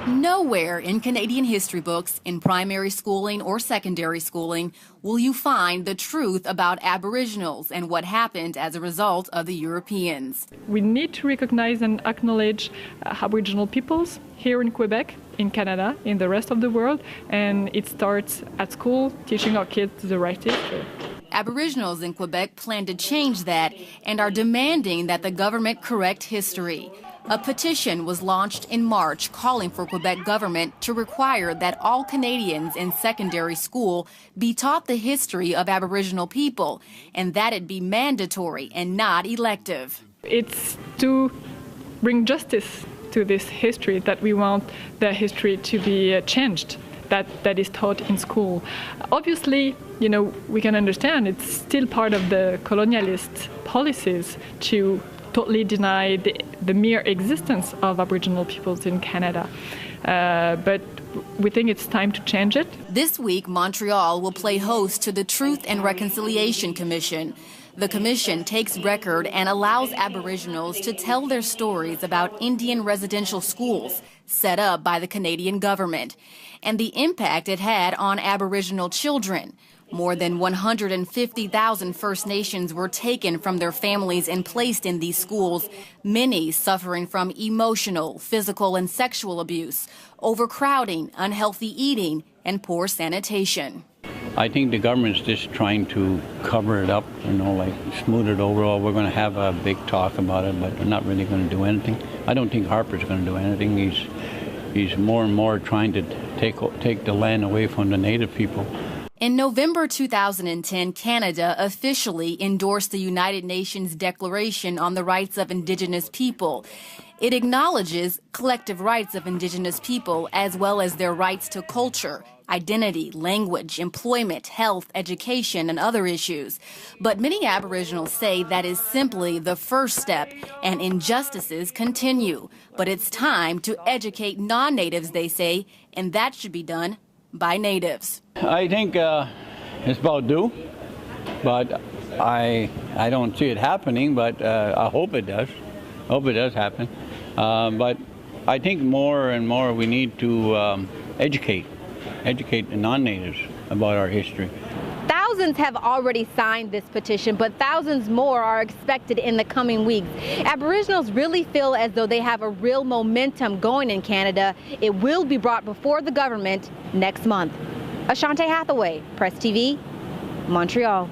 Nowhere in Canadian history books, in primary schooling or secondary schooling, will you find the truth about Aboriginals and what happened as a result of the Europeans. We need to recognize and acknowledge Aboriginal peoples here in Quebec, in Canada, in the rest of the world, and it starts at school, teaching our kids the right history. Aboriginals in Quebec plan to change that and are demanding that the government correct history. A petition was launched in March calling for Quebec government to require that all Canadians in secondary school be taught the history of Aboriginal people and that it be mandatory and not elective. It's to bring justice to this history that we want the history to be changed, that is taught in school. Obviously, we can understand it's still part of the colonialist policies to totally deny the mere existence of Aboriginal peoples in Canada. But we think it's time to change it. This week, Montreal will play host to the Truth and Reconciliation Commission. The commission takes record and allows Aboriginals to tell their stories about Indian residential schools set up by the Canadian government and the impact it had on Aboriginal children. More than 150,000 First Nations were taken from their families and placed in these schools, many suffering from emotional, physical, and sexual abuse, overcrowding, unhealthy eating, and poor sanitation. I think the government's just trying to cover it up, smooth it over. Oh, we're going to have a big talk about it, but they're not really going to do anything. I don't think Harper's going to do anything. He's more and more trying to take the land away from the Native people. In November 2010, Canada officially endorsed the United Nations Declaration on the Rights of Indigenous People. It acknowledges collective rights of Indigenous people as well as their rights to culture, identity, language, employment, health, education, and other issues. But many Aboriginals say that is simply the first step and injustices continue. But it's time to educate non-natives, they say, and that should be done by natives. I think it's about due, but I don't see it happening, but I hope it does. I hope it does happen. But I think more and more we need to educate the non-natives about our history. Thousands have already signed this petition, but thousands more are expected in the coming weeks. Aboriginals really feel as though they have a real momentum going in Canada. It will be brought before the government next month. Ashante Hathaway, Press TV, Montreal.